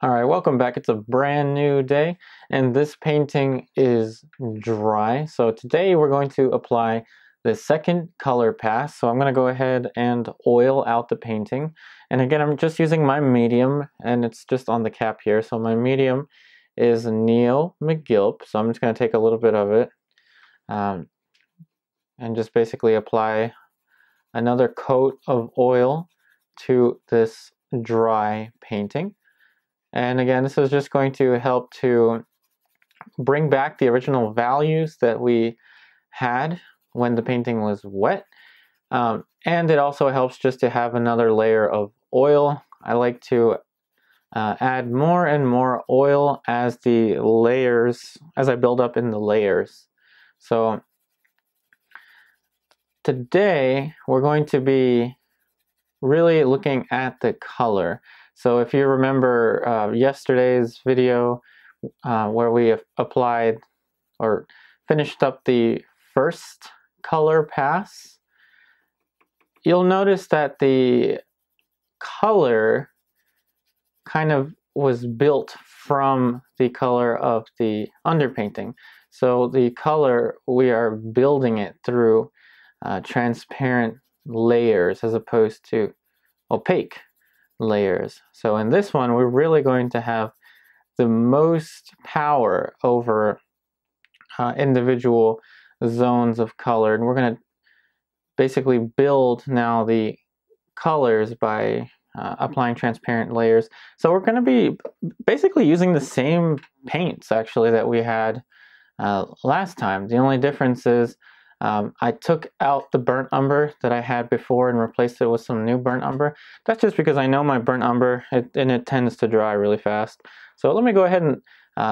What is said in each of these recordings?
Alright, welcome back. It's a brand new day and this painting is dry. So today we're going to apply the second color pass. So I'm going to go ahead and oil out the painting. And again, I'm just using my medium and it's just on the cap here. So my medium is Neil McGilp. So I'm just going to take a little bit of it and just basically apply another coat of oil to this dry painting. And again, this is just going to help to bring back the original values that we had when the painting was wet. And it also helps just to have another layer of oil. I like to add more and more oil as I build up in the layers. So today we're going to be really looking at the color. So if you remember yesterday's video where we applied or finished up the first color pass, you'll notice that the color kind of was built from the color of the underpainting. So the color, we are building it through transparent layers as opposed to opaque layers. So in this one, we're really going to have the most power over individual zones of color. And we're going to basically build now the colors by applying transparent layers. So we're going to be basically using the same paints actually that we had last time. The only difference is I took out the burnt umber that I had before and replaced it with some new burnt umber. That's just because I know my burnt umber and it tends to dry really fast. So let me go ahead and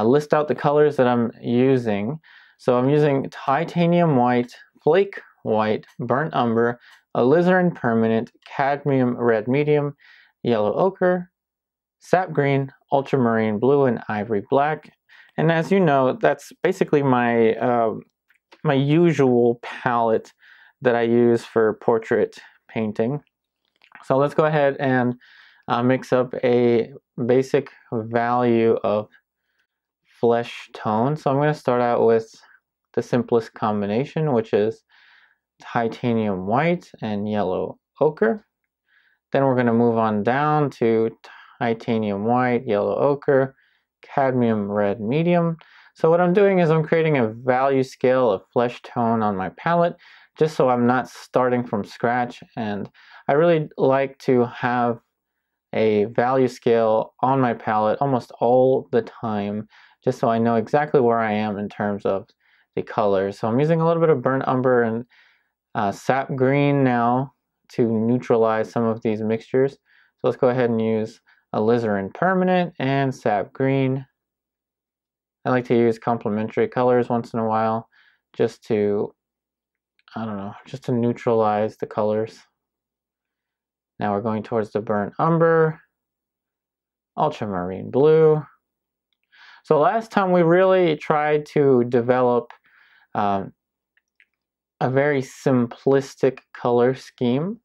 list out the colors that I'm using. So I'm using titanium white, flake white, burnt umber, alizarin permanent, cadmium red medium, yellow ochre, sap green, ultramarine blue, and ivory black. And as you know, that's basically my my usual palette that I use for portrait painting. So let's go ahead and mix up a basic value of flesh tone. So I'm going to start out with the simplest combination, which is titanium white and yellow ochre. Then we're going to move on down to titanium white, yellow ochre, cadmium red medium. So what I'm doing is I'm creating a value scale of flesh tone on my palette, just so I'm not starting from scratch. And I really like to have a value scale on my palette almost all the time, just so I know exactly where I am in terms of the colors. So I'm using a little bit of burnt umber and sap green now to neutralize some of these mixtures. So let's go ahead and use alizarin permanent and sap green. I like to use complementary colors once in a while just to, just to neutralize the colors. Now we're going towards the burnt umber, ultramarine blue. So last time we really tried to develop a very simplistic color scheme.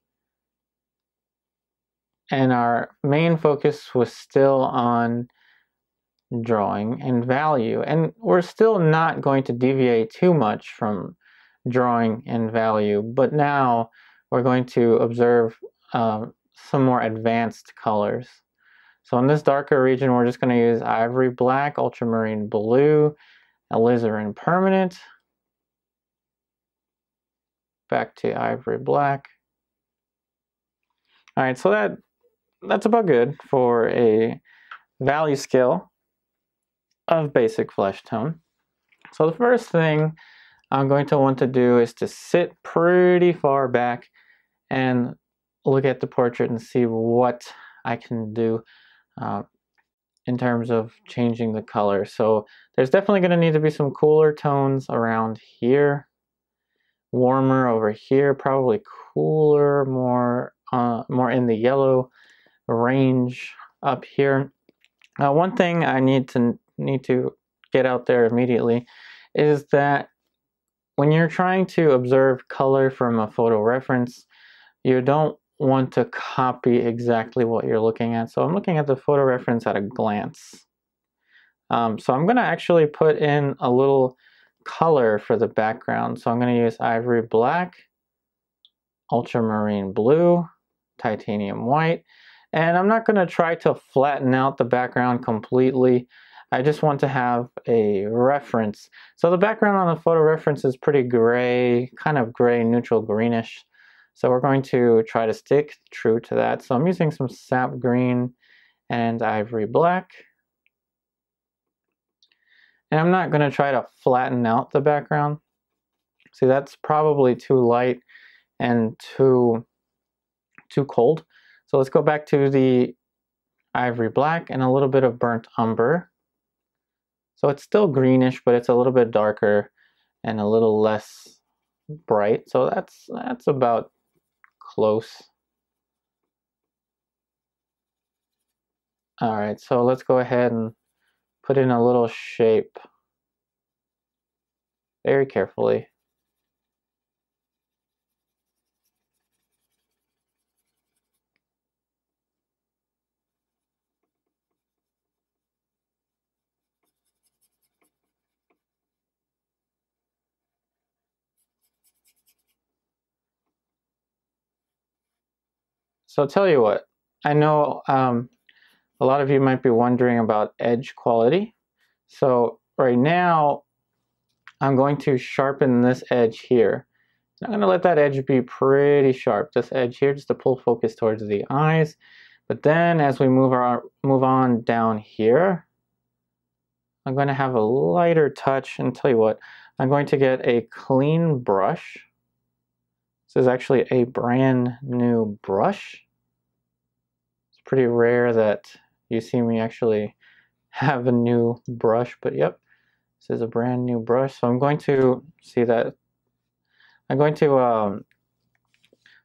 And our main focus was still on drawing and value, and we're still not going to deviate too much from drawing and value, but now we're going to observe some more advanced colors. So in this darker region, we're just going to use ivory black, ultramarine blue, alizarin permanent, back to ivory black. All right, so that's about good for a value scale of basic flesh tone. So the first thing I'm going to want to do is to sit pretty far back and look at the portrait and see what I can do in terms of changing the color. So there's definitely going to need to be some cooler tones around here, warmer over here, probably cooler, more in the yellow range up here. One thing I need to get out there immediately is that when you're trying to observe color from a photo reference, you don't want to copy exactly what you're looking at. So I'm looking at the photo reference at a glance. So I'm going to actually put in a little color for the background. So I'm going to use Ivory black, Ultramarine blue, Titanium white, and I'm not going to try to flatten out the background completely. I just want to have a reference. So the background on the photo reference is pretty gray, kind of gray, neutral greenish. So we're going to try to stick true to that. So I'm using some sap green and Ivory black. And I'm not going to try to flatten out the background. See, that's probably too light and too cold. So let's go back to the Ivory black and a little bit of burnt umber. So it's still greenish, but it's a little bit darker and a little less bright. So that's about close. All right, so let's go ahead and put in a little shape very carefully. So I'll tell you what, I know a lot of you might be wondering about edge quality. So right now, I'm going to sharpen this edge here. I'm going to let that edge be pretty sharp, this edge here, just to pull focus towards the eyes. But then as we move on down here, I'm going to have a lighter touch, and tell you what, I'm going to get a clean brush. This is actually a brand new brush. It's pretty rare that you see me actually have a new brush, but yep, this is a brand new brush. So I'm going to see that. I'm going to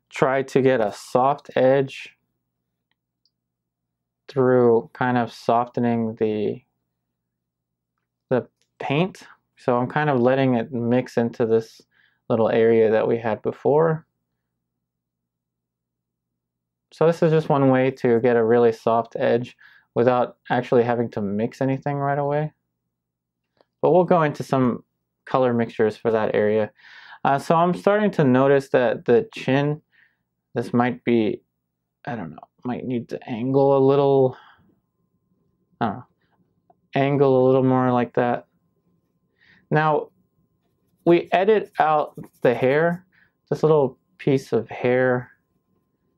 try to get a soft edge through kind of softening the paint. So I'm kind of letting it mix into this little area that we had before. So this is just one way to get a really soft edge without actually having to mix anything right away. But we'll go into some color mixtures for that area. So I'm starting to notice that the chin, this might be, I don't know, might need to angle a little, I don't know, angle a little more like that. Now, we edit out the hair, this little piece of hair,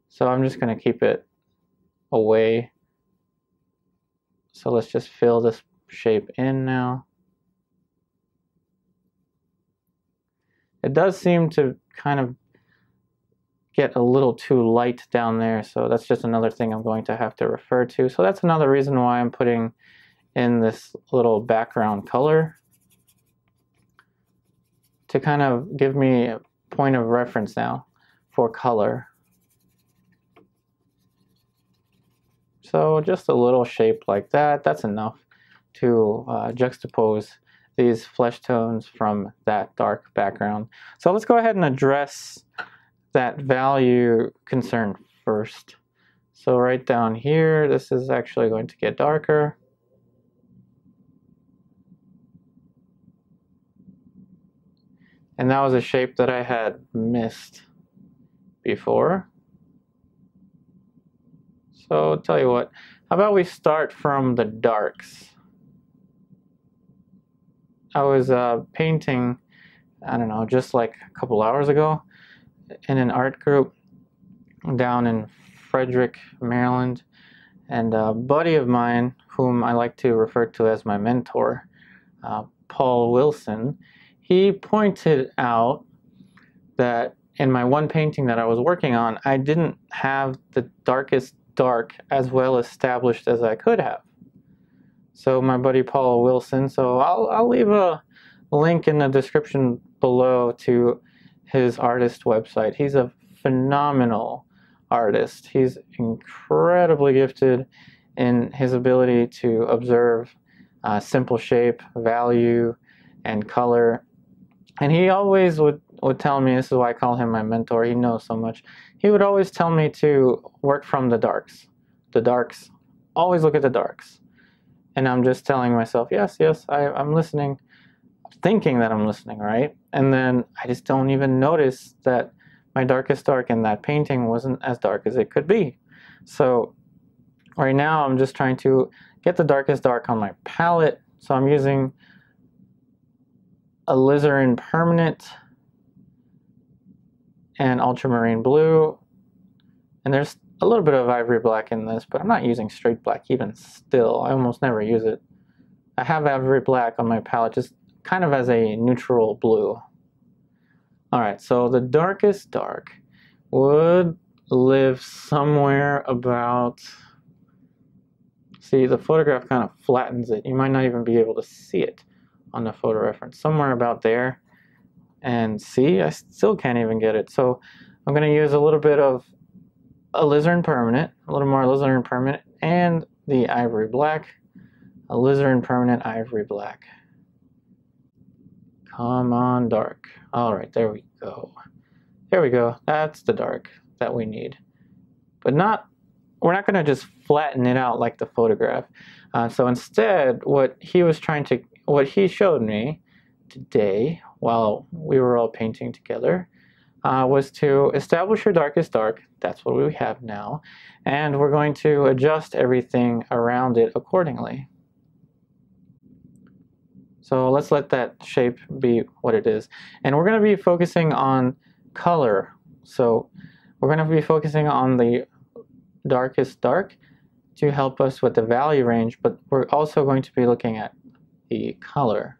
so I'm just going to keep it away. So let's just fill this shape in now. It does seem to kind of get a little too light down there, so that's just another thing I'm going to have to refer to. So that's another reason why I'm putting in this little background color, to kind of give me a point of reference now for color. So just a little shape like that, that's enough to juxtapose these flesh tones from that dark background. So let's go ahead and address that value concern first. So right down here, this is actually going to get darker. And that was a shape that I had missed before. So I'll tell you what, how about we start from the darks? I was painting, I don't know, just like a couple hours ago in an art group down in Frederick, Maryland. And a buddy of mine, whom I like to refer to as my mentor, Paul Wilson, he pointed out that in my one painting that I was working on, I didn't have the darkest dark as well established as I could have. So my buddy Paul Wilson, so I'll leave a link in the description below to his artist website. He's a phenomenal artist. He's incredibly gifted in his ability to observe simple shape, value, and color. And he always would would tell me, this is why I call him my mentor, he knows so much. He would always tell me to work from the darks. The darks, always look at the darks. And I'm just telling myself, yes, I'm listening, thinking that I'm listening, right? And then I just don't even notice that my darkest dark in that painting wasn't as dark as it could be. So right now I'm just trying to get the darkest dark on my palette. So I'm using Alizarin permanent and ultramarine blue, and there's a little bit of ivory black in this, but I'm not using straight black even still. I almost never use it. I have ivory black on my palette just kind of as a neutral blue. Alright, so the darkest dark would live somewhere about, see, the photograph kind of flattens it. You might not even be able to see it on the photo reference. Somewhere about there. And see, I still can't even get it. So I'm going to use a little bit of alizarin permanent, a little more alizarin permanent, and the ivory black. Alizarin permanent, ivory black. Come on, dark. Alright, there we go. There we go. That's the dark that we need. But we're not going to just flatten it out like the photograph. So instead, what he showed me today while we were all painting together was to establish your darkest dark. That's what we have now. And we're going to adjust everything around it accordingly. So let's let that shape be what it is. And we're going to be focusing on color. So we're going to be focusing on the darkest dark to help us with the value range, but we're also going to be looking at the color.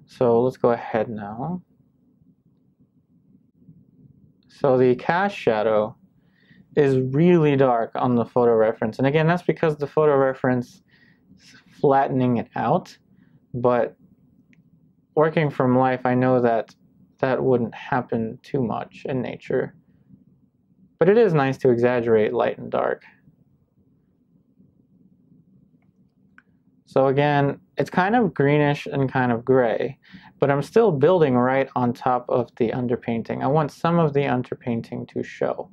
So let's go ahead now. So the cast shadow is really dark on the photo reference. And again, that's because the photo reference is flattening it out. But working from life, I know that that wouldn't happen too much in nature. But it is nice to exaggerate light and dark. So again, it's kind of greenish and kind of gray, but I'm still building right on top of the underpainting. I want some of the underpainting to show.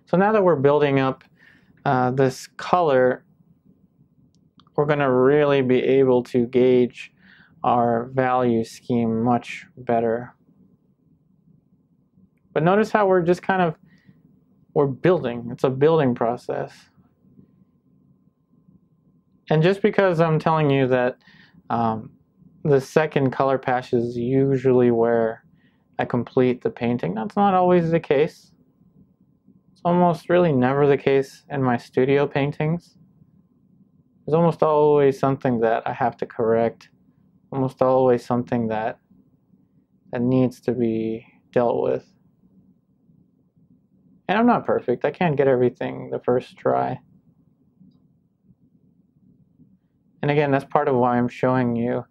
So now that we're building up this color, we're going to really be able to gauge our value scheme much better. But notice how we're just kind of, we're building. It's a building process. And just because I'm telling you that the second color patch is usually where I complete the painting, that's not always the case. It's almost really never the case in my studio paintings. There's almost always something that I have to correct, almost always something that needs to be dealt with. And I'm not perfect. I can't get everything the first try. And again, that's part of why I'm showing you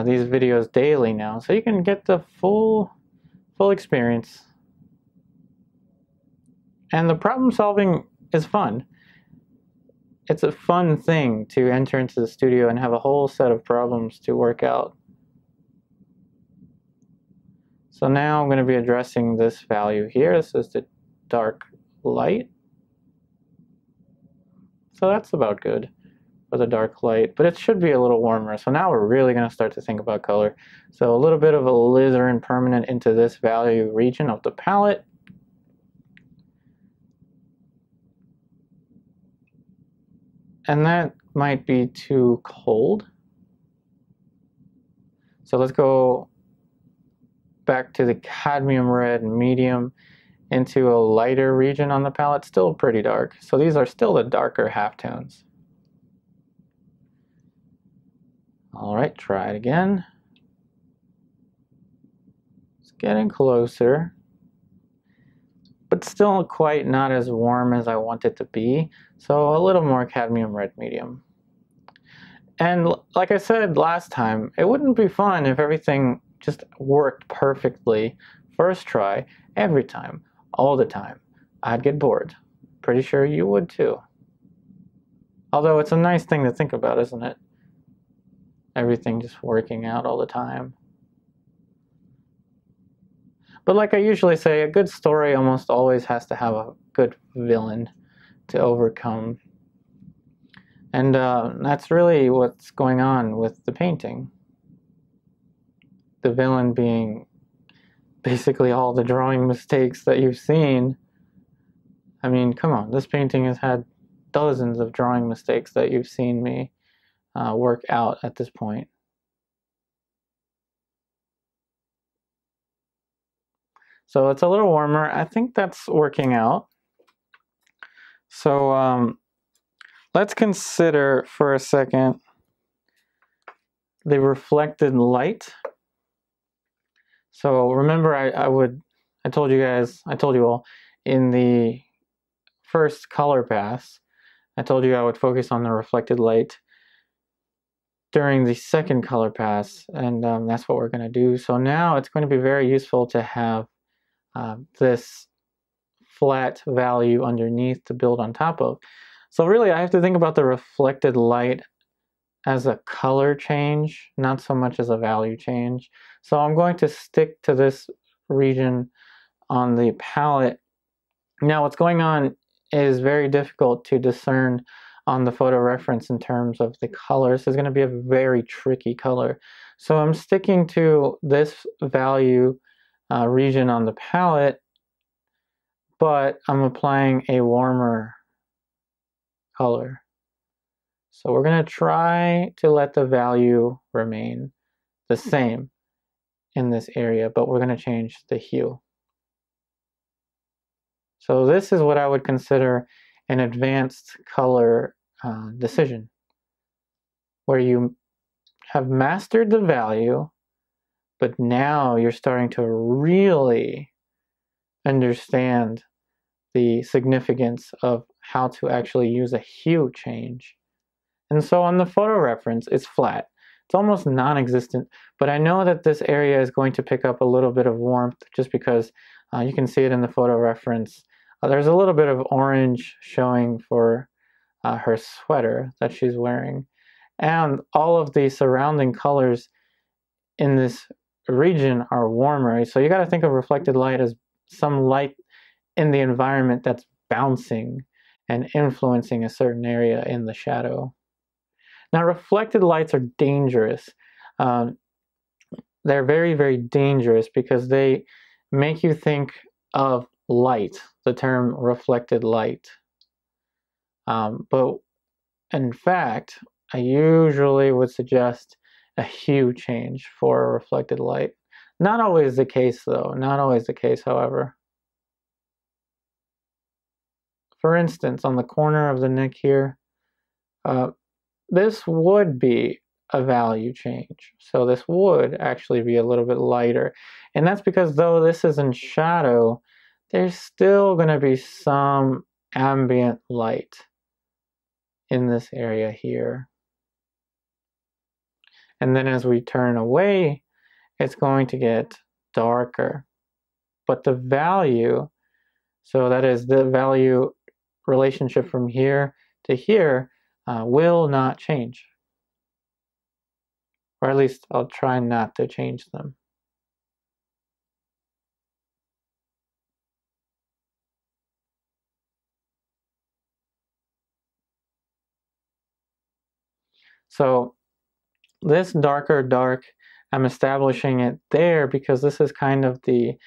these videos daily now, so you can get the full experience. And the problem solving is fun. It's a fun thing to enter into the studio and have a whole set of problems to work out. So now I'm going to be addressing this value here. This is the dark light. So that's about good for the dark light, but it should be a little warmer. So now we're really going to start to think about color. So a little bit of alizarin permanent into this value region of the palette. And that might be too cold. So let's go back to the cadmium red medium into a lighter region on the palette. Still pretty dark. So these are still the darker halftones. All right, try it again. It's getting closer, but still quite not as warm as I want it to be. So a little more cadmium red medium. And like I said last time, it wouldn't be fun if everything just worked perfectly first try every time, all the time. I'd get bored. Pretty sure you would too. Although it's a nice thing to think about, isn't it? everything just working out all the time. But like I usually say, a good story almost always has to have a good villain to overcome. And that's really what's going on with the painting. The villain being basically all the drawing mistakes that you've seen. I mean, come on, this painting has had dozens of drawing mistakes that you've seen me work out at this point. So it's a little warmer. I think that's working out. So let's consider for a second the reflected light. So remember, I told you all in the first color pass, I told you I would focus on the reflected light during the second color pass, and that's what we're going to do. So now it's going to be very useful to have this flat value underneath to build on top of. So really I have to think about the reflected light as a color change, not so much as a value change. So I'm going to stick to this region on the palette. Now what's going on is very difficult to discern on the photo reference in terms of the color. This is going to be a very tricky color. So I'm sticking to this value region on the palette, but I'm applying a warmer color. So we're going to try to let the value remain the same in this area, but we're going to change the hue. So this is what I would consider an advanced color decision, where you have mastered the value, but now you're starting to really understand the significance of how to actually use a hue change. And so on the photo reference, it's flat. It's almost non-existent, but I know that this area is going to pick up a little bit of warmth just because you can see it in the photo reference. There's a little bit of orange showing for her sweater that she's wearing. And all of the surrounding colors in this region are warmer. So you got to think of reflected light as some light in the environment that's bouncing and influencing a certain area in the shadow. Now, reflected lights are dangerous. They're very, very dangerous because they make you think of light, the term reflected light. But in fact, I usually would suggest a hue change for a reflected light. Not always the case, though. Not always the case, however. For instance, on the corner of the neck here, this would be a value change. So this would actually be a little bit lighter. And that's because though this is in shadow, there's still going to be some ambient light in this area here. And then as we turn away, it's going to get darker. But the value, so that is the value relationship from here to here, will not change. Or at least I'll try not to change them. So this darker dark, I'm establishing it there because this is kind of the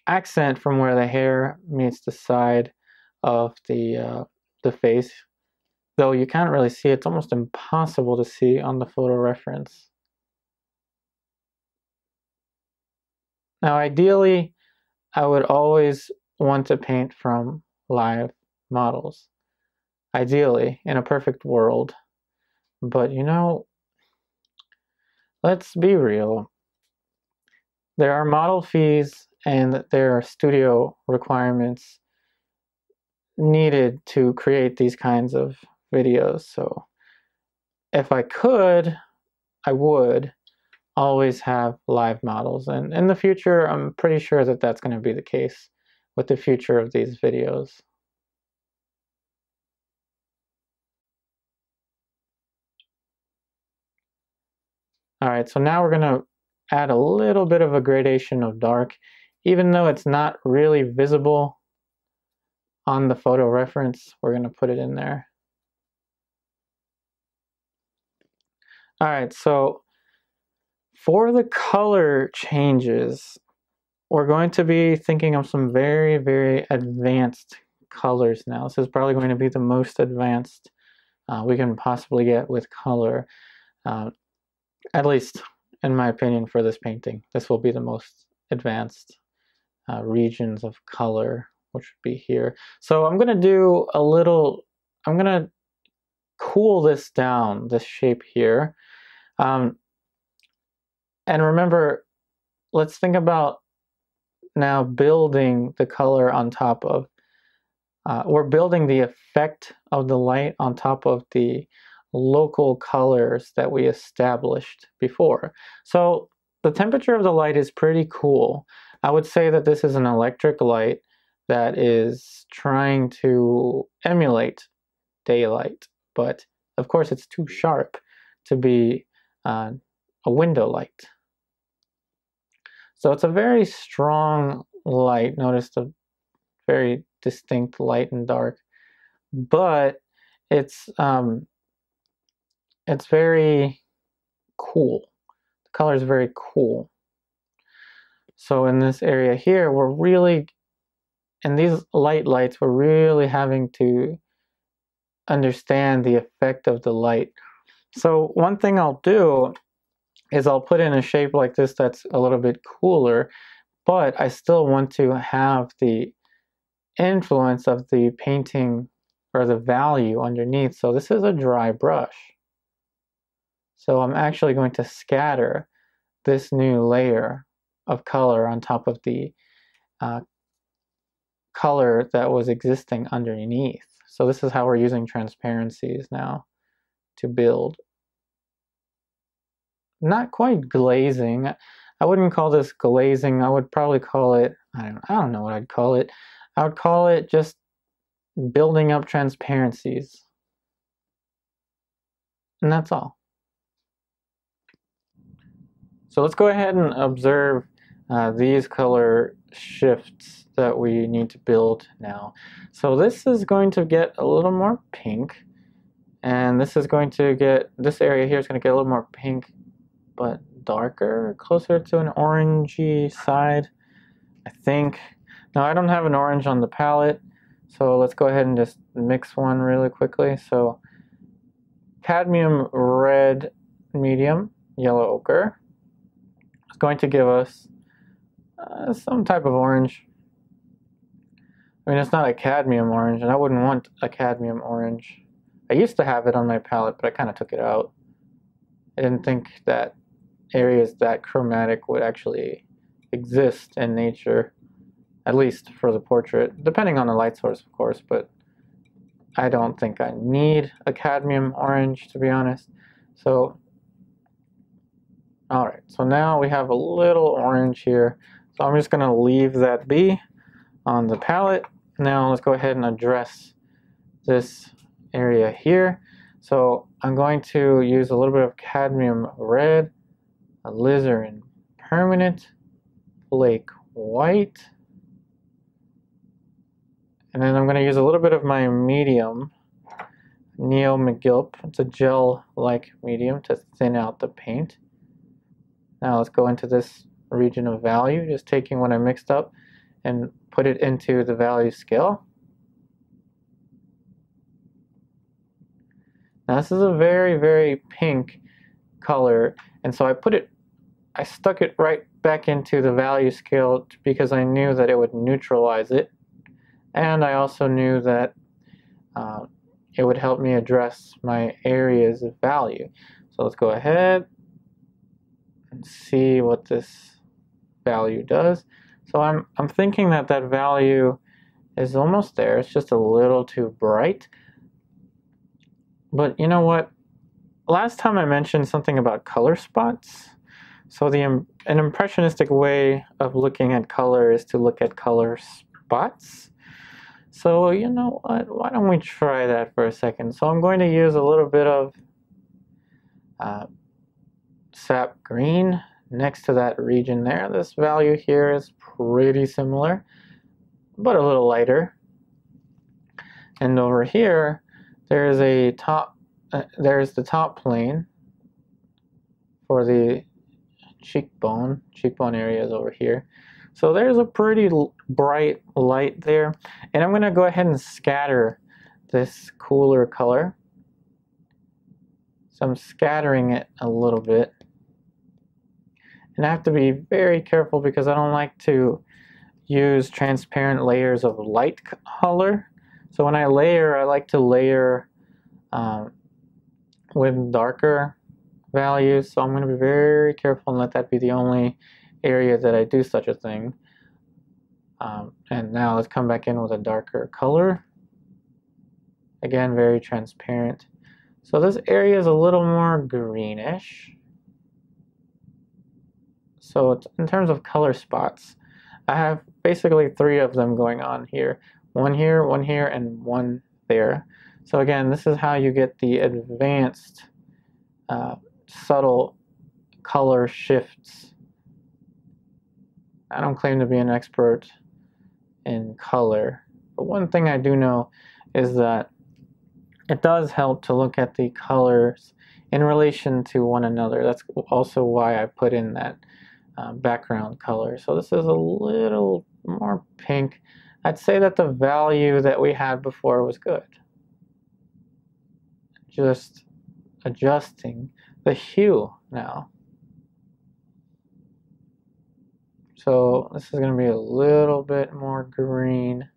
accent from where the hair meets the side of the face. Though you can't really see, it's almost impossible to see on the photo reference. Now ideally, I would always want to paint from live models. Ideally, in a perfect world. But you know, let's be real. There are model fees and there are studio requirements needed to create these kinds of videos. So if I could, I would always have live models. And in the future, I'm pretty sure that that's going to be the case with the future of these videos. All right, so now we're gonna add a little bit of a gradation of dark, even though it's not really visible on the photo reference. We're gonna put it in there. All right, so for the color changes, we're going to be thinking of some very, very advanced colors now. This is probably going to be the most advanced we can possibly get with color, at least in my opinion for this painting. This will be the most advanced regions of color, which would be here. So I'm going to do a little, I'm going to cool this down, this shape here. And remember, let's think about now building the color on top of, we're building the effect of the light on top of the local colors that we established before. So the temperature of the light is pretty cool. I would say that this is an electric light that is trying to emulate daylight, but of course it's too sharp to be a window light. So it's a very strong light. Notice the very distinct light and dark, but it's very cool. The color is very cool. So in this area here, we're really, in these lights, we're really having to understand the effect of the light. So one thing I'll do is I'll put in a shape like this that's a little bit cooler, but I still want to have the influence of the painting or the value underneath. So this is a dry brush. So I'm actually going to scatter this new layer of color on top of the color that was existing underneath. So this is how we're using transparencies now to build. Not quite glazing. I wouldn't call this glazing. I would probably call it, I don't know what I'd call it. I would call it just building up transparencies. And that's all. So let's go ahead and observe these color shifts that we need to build now. So this is going to get a little more pink, and this is going to get, this area here is going to get a little more pink, but darker, closer to an orangey side, I think. Now I don't have an orange on the palette, so let's go ahead and just mix one really quickly. So cadmium red medium, yellow ochre. It's going to give us some type of orange. I mean, it's not a cadmium orange, and I wouldn't want a cadmium orange. I used to have it on my palette, but I kind of took it out. I didn't think that areas that chromatic would actually exist in nature, at least for the portrait, depending on the light source, of course, but I don't think I need a cadmium orange, to be honest. So all right, so now we have a little orange here. So I'm just going to leave that be on the palette. Now let's go ahead and address this area here. So I'm going to use a little bit of cadmium red, Alizarin permanent, Flake white, and then I'm going to use a little bit of my medium, Neo McGilp. It's a gel-like medium to thin out the paint. Now let's go into this region of value, just taking what I mixed up and put it into the value scale. Now this is a very, very pink color, and so I stuck it right back into the value scale because I knew that it would neutralize it, and I also knew that it would help me address my areas of value. So let's go ahead and see what this value does. So I'm thinking that that value is almost there. It's just a little too bright. But you know what? Last time I mentioned something about color spots. So an impressionistic way of looking at color is to look at color spots. So you know what? Why don't we try that for a second? So I'm going to use a little bit of Newton-Sap green next to that region there. This value here is pretty similar, but a little lighter. And over here, there's a there's the top plane for the cheekbone area is over here. So there's a pretty bright light there. And I'm going to go ahead and scatter this cooler color. So I'm scattering it a little bit. And I have to be very careful because I don't like to use transparent layers of light color. So when I layer, I like to layer with darker values. So I'm going to be very careful and let that be the only area that I do such a thing. And now let's come back in with a darker color. Again, very transparent. So this area is a little more greenish. So in terms of color spots, I have basically 3 of them going on here. One here, and one there. So again, this is how you get the advanced subtle color shifts. I don't claim to be an expert in color, but one thing I do know is that it does help to look at the colors in relation to one another. That's also why I put in that background color. So this is a little more pink. I'd say that the value that we had before was good. Just adjusting the hue now. So this is going to be a little bit more green.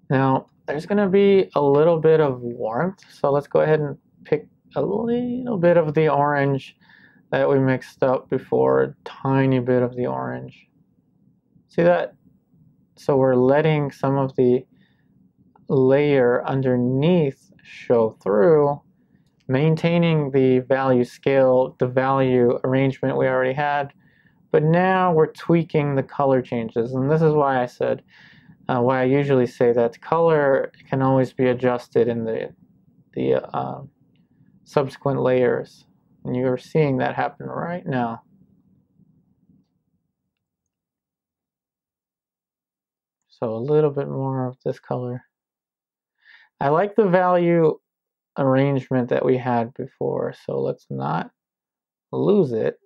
Now there's going to be a little bit of warmth. So let's go ahead and pick a little bit of the orange that we mixed up before, a tiny bit of the orange. See that? So we're letting some of the layer underneath show through, maintaining the value scale, the value arrangement we already had, but now we're tweaking the color changes. And this is why I said, why I usually say that color can always be adjusted in the subsequent layers. And you're seeing that happen right now. So a little bit more of this color. I like the value arrangement that we had before, so let's not lose it,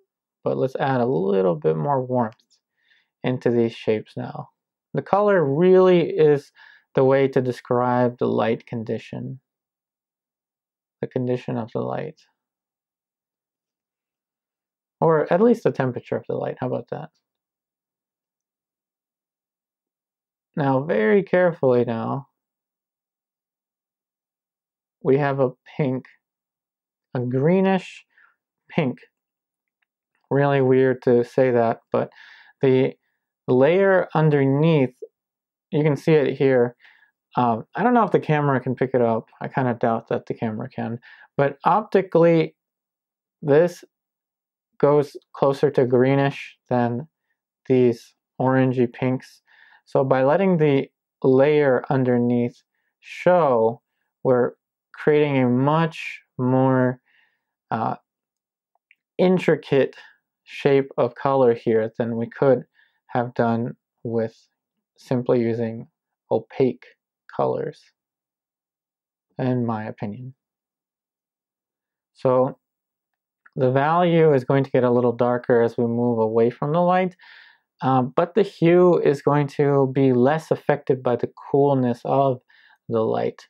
but let's add a little bit more warmth into these shapes now. The color really is the way to describe the light condition, the condition of the light. Or at least the temperature of the light. How about that? Now, very carefully now, we have a pink, a greenish pink. Really weird to say that, but the layer underneath, you can see it here. I don't know if the camera can pick it up. I kind of doubt that the camera can. But optically, this goes closer to greenish than these orangey pinks. So by letting the layer underneath show, we're creating a much more intricate shape of color here than we could have done with simply using opaque colors, in my opinion. So the value is going to get a little darker as we move away from the light, but the hue is going to be less affected by the coolness of the light.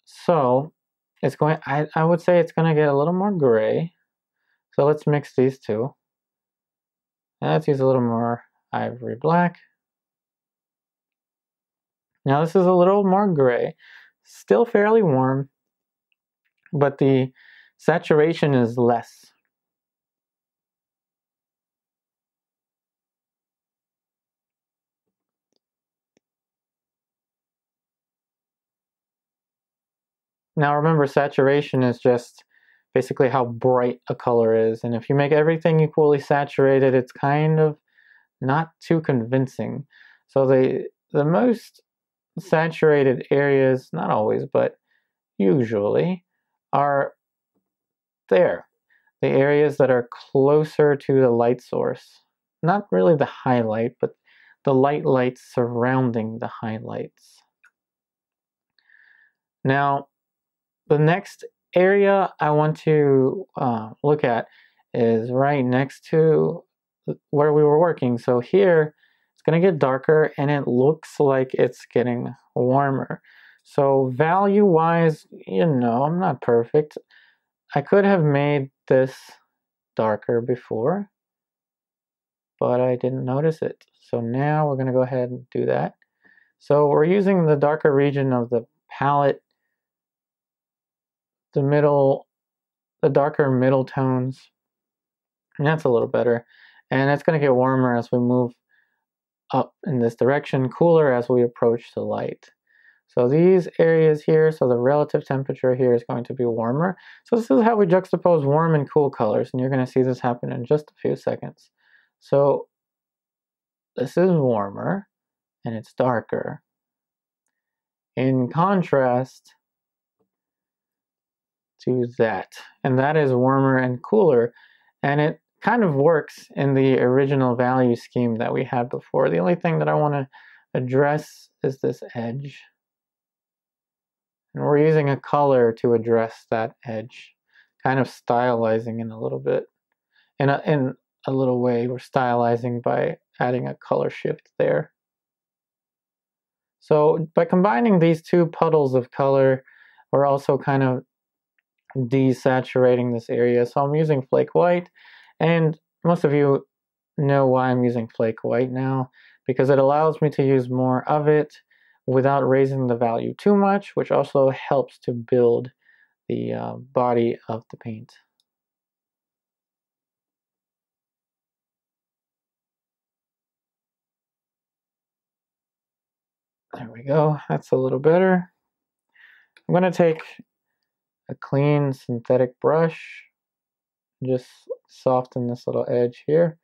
So it's going, I would say it's going to get a little more gray. So let's mix these two. And let's use a little more ivory black. Now this is a little more gray, still fairly warm, but the saturation is less. Now remember, saturation is just basically how bright a color is, and if you make everything equally saturated, it's kind of not too convincing. So the most saturated areas, not always, but usually, are there. The areas that are closer to the light source. Not really the highlight, but the lights surrounding the highlights. Now, the next area I want to look at is right next to where we were working. So here, it's going to get darker, and it looks like it's getting warmer. So value-wise, I'm not perfect. I could have made this darker before, but I didn't notice it. So now we're going to go ahead and do that. So we're using the darker region of the palette, the darker middle tones, and that's a little better. And it's going to get warmer as we move up in this direction, cooler as we approach the light. So these areas here, so the relative temperature here is going to be warmer. So this is how we juxtapose warm and cool colors, and you're going to see this happen in just a few seconds. So this is warmer, and it's darker. In contrast to that, and that is warmer and cooler, and it kind of works in the original value scheme that we had before. The only thing that I want to address is this edge. And we're using a color to address that edge, kind of stylizing in a little bit. In a little way, we're stylizing by adding a color shift there. So by combining these two puddles of color, we're also kind of desaturating this area. So I'm using flake white, and most of you know why I'm using flake white now, because it allows me to use more of it without raising the value too much, which also helps to build the body of the paint. There we go, that's a little better. I'm going to take a clean synthetic brush, just soften this little edge here,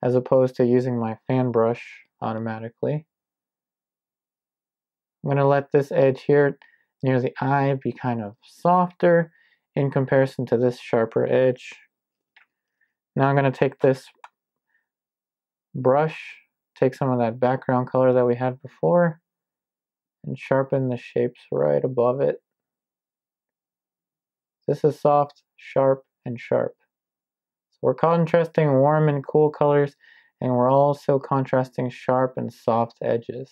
as opposed to using my fan brush automatically. I'm going to let this edge here near the eye be kind of softer in comparison to this sharper edge. Now I'm going to take this brush, take some of that background color that we had before, and sharpen the shapes right above it. This is soft, sharp, and sharp. So we're contrasting warm and cool colors, and we're also contrasting sharp and soft edges.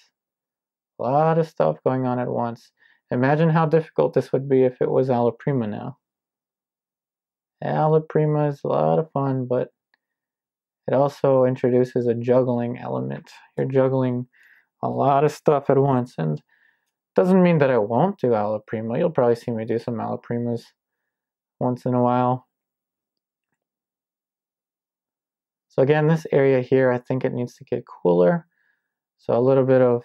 A lot of stuff going on at once. Imagine how difficult this would be if it was alla prima now. Alla prima is a lot of fun, but it also introduces a juggling element. You're juggling a lot of stuff at once, and doesn't mean that I won't do alla prima. You'll probably see me do some alla primas once in a while. So again, this area here, I think it needs to get cooler. So a little bit of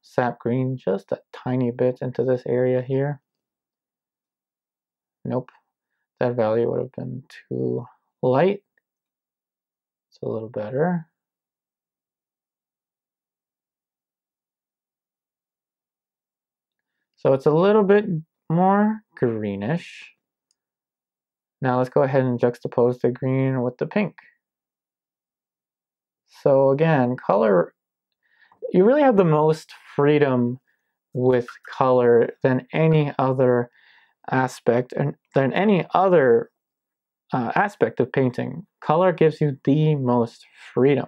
sap green, just a tiny bit into this area here. Nope, that value would have been too light. It's a little better. So it's a little bit more greenish. Now let's go ahead and juxtapose the green with the pink. So again, color, you really have the most freedom with color than any other aspect, and than any other aspect of painting. Color gives you the most freedom,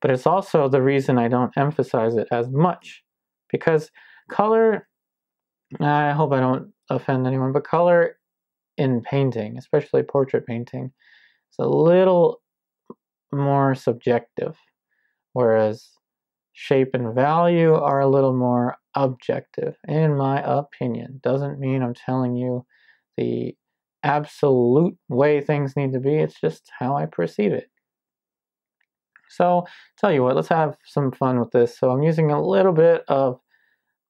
but it's also the reason I don't emphasize it as much, because color, I hope I don't offend anyone, but color in painting, especially portrait painting, is a little more subjective, whereas shape and value are a little more objective, in my opinion. Doesn't mean I'm telling you the absolute way things need to be, it's just how I perceive it. So, tell you what, let's have some fun with this. So I'm using a little bit of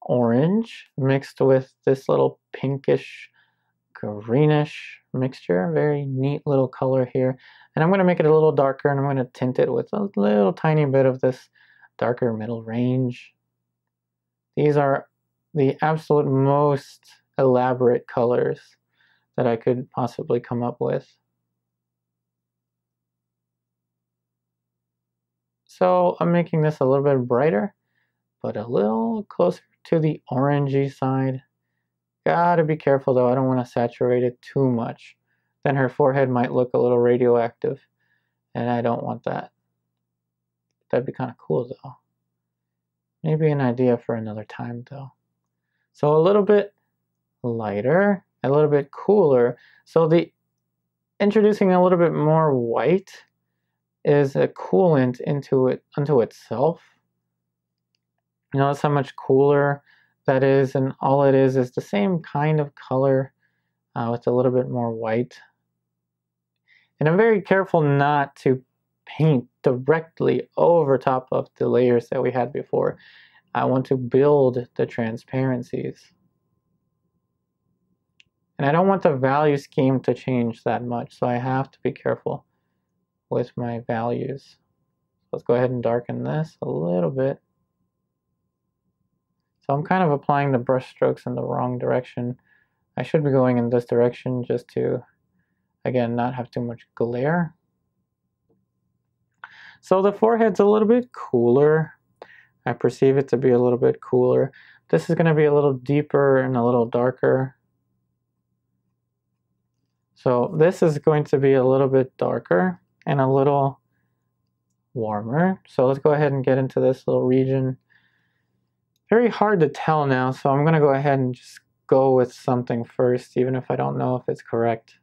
orange mixed with this little pinkish greenish mixture. Very neat little color here, and I'm going to make it a little darker, and I'm going to tint it with a little tiny bit of this darker middle range. These are the absolute most elaborate colors that I could possibly come up with. So I'm making this a little bit brighter, but a little closer to the orangey side. Gotta be careful though, I don't want to saturate it too much. Then her forehead might look a little radioactive, and I don't want that. That'd be kind of cool though. Maybe an idea for another time though. So a little bit lighter, a little bit cooler. So the introducing a little bit more white is a coolant unto itself. Notice how much cooler that is, and all it is the same kind of color with a little bit more white. And I'm very careful not to paint directly over top of the layers that we had before. I want to build the transparencies. And I don't want the value scheme to change that much, so I have to be careful with my values. Let's go ahead and darken this a little bit. So I'm kind of applying the brush strokes in the wrong direction. I should be going in this direction just to, again, not have too much glare. So the forehead's a little bit cooler. I perceive it to be a little bit cooler. This is going to be a little deeper and a little darker. So this is going to be a little bit darker and a little warmer. So let's go ahead and get into this little region. Very hard to tell now, so I'm going to go ahead and just go with something first, even if I don't know if it's correct.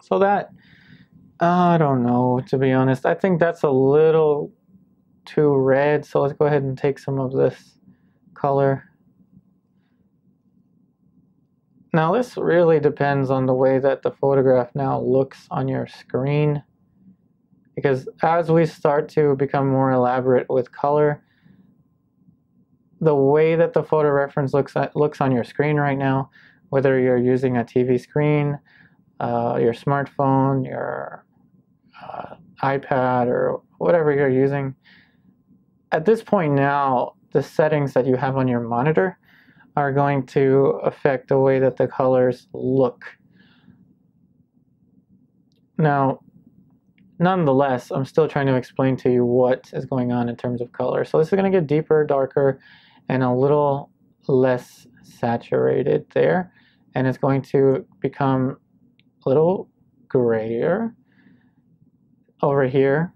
So that, I don't know, to be honest. I think that's a little too red, so let's go ahead and take some of this color. Now this really depends on the way that the photograph now looks on your screen, because as we start to become more elaborate with color, the way that the photo reference looks on your screen right now, whether you're using a TV screen, your smartphone, your iPad, or whatever you're using, at this point now, the settings that you have on your monitor are going to affect the way that the colors look. Now, nonetheless, I'm still trying to explain to you what is going on in terms of color. So this is going to get deeper, darker, and a little less saturated there. And it's going to become a little grayer over here.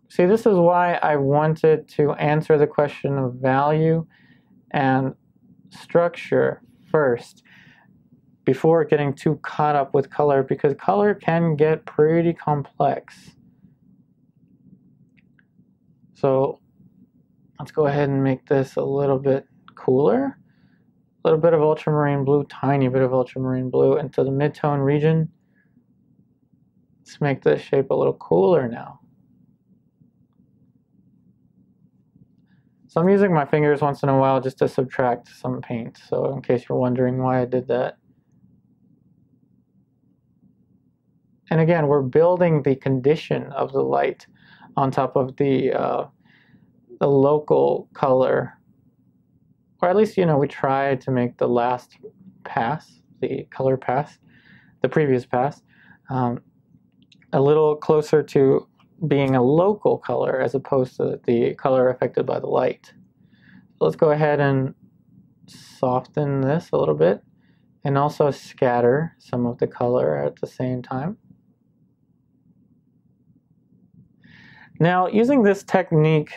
See, this is why I wanted to answer the question of value and structure first before getting too caught up with color, because color can get pretty complex. So let's go ahead and make this a little bit cooler. A little bit of ultramarine blue, tiny bit of ultramarine blue into the mid-tone region. Let's make this shape a little cooler now. So I'm using my fingers once in a while just to subtract some paint, so in case you're wondering why I did that. And again, we're building the condition of the light on top of the local color. Or at least, you know, we tried to make the last pass, the color pass, the previous pass, a little closer to being a local color as opposed to the color affected by the light. So let's go ahead and soften this a little bit and also scatter some of the color at the same time. Now, using this technique,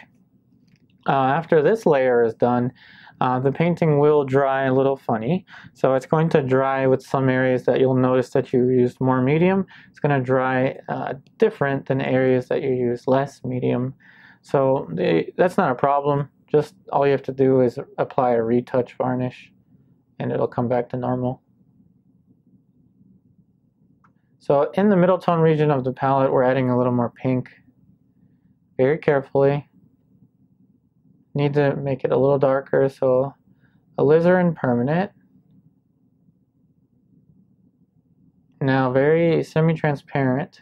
after this layer is done, the painting will dry a little funny. So it's going to dry with some areas that you'll notice that you used more medium. It's going to dry different than areas that you use less medium. So that's not a problem. Just all you have to do is apply a retouch varnish and it'll come back to normal. So in the middle tone region of the palette, we're adding a little more pink. Very carefully. Need to make it a little darker, so Alizarin permanent. now very semi-transparent.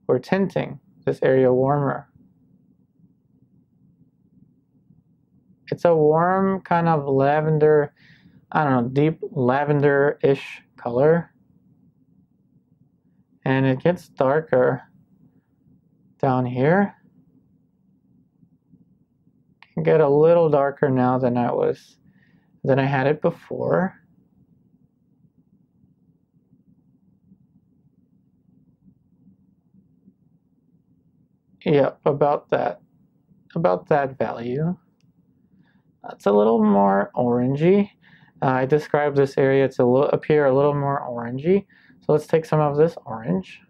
We're tinting this area warmer. It's a warm kind of lavender, I don't know, deep lavender-ish color. And it gets darker down here. Can get a little darker now than I had it before. Yep, about that value. It's a little more orangey. I described this area to appear a little more orangey. So let's take some of this orange.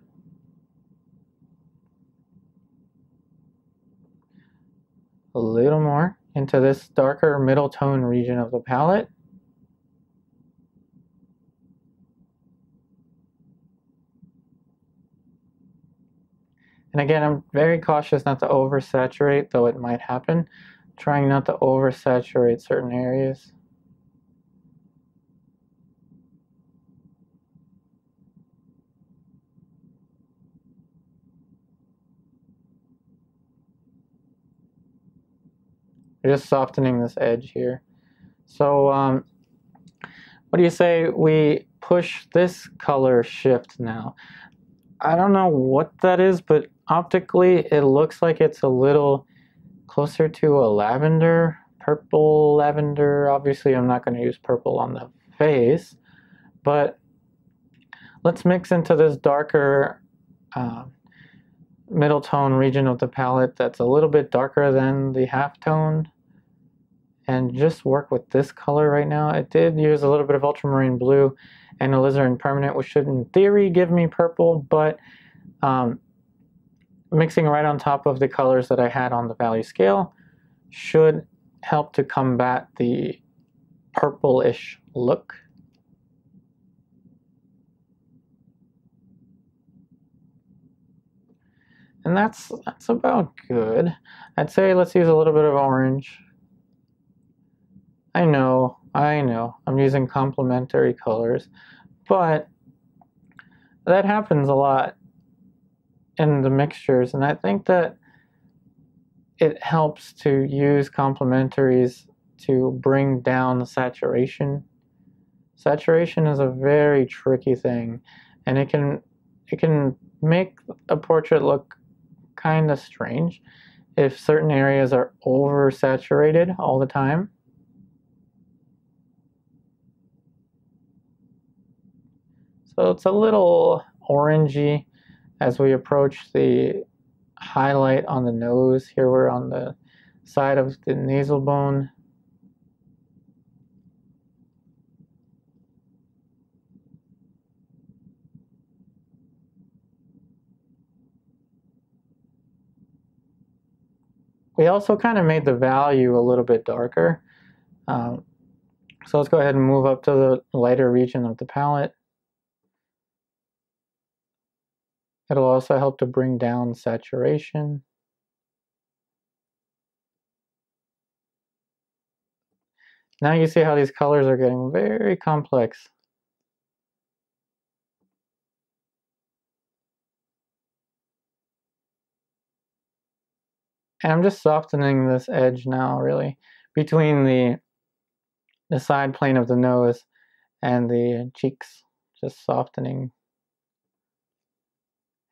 A little more into this darker middle tone region of the palette. And again, I'm very cautious not to oversaturate, though it might happen. Trying not to oversaturate certain areas. Just softening this edge here. So what do you say we push this color shift now? I don't know what that is, but optically it looks like it's a little closer to a lavender, purple lavender. Obviously I'm not going to use purple on the face, but let's mix into this darker middle tone region of the palette that's a little bit darker than the half tone, and just work with this color right now. It did use a little bit of ultramarine blue and alizarin permanent, which should in theory give me purple, but mixing right on top of the colors that I had on the value scale should help to combat the purple-ish look. And that's about good. I'd say let's use a little bit of orange. I know, I'm using complementary colors, but that happens a lot in the mixtures, and I think that it helps to use complementaries to bring down the saturation. Saturation is a very tricky thing, and it can make a portrait look kind of strange if certain areas are oversaturated all the time. So it's a little orangey as we approach the highlight on the nose. Here we're on the side of the nasal bone. We also kind of made the value a little bit darker. So let's go ahead and move up to the lighter region of the palette. It'll also help to bring down saturation. Now you see how these colors are getting very complex. And I'm just softening this edge now, really, between the side plane of the nose and the cheeks, just softening.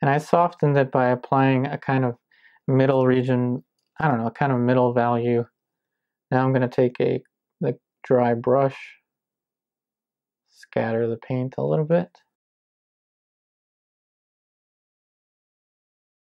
And I softened it by applying a kind of middle region, I don't know, a kind of middle value. Now I'm going to take the dry brush, scatter the paint a little bit.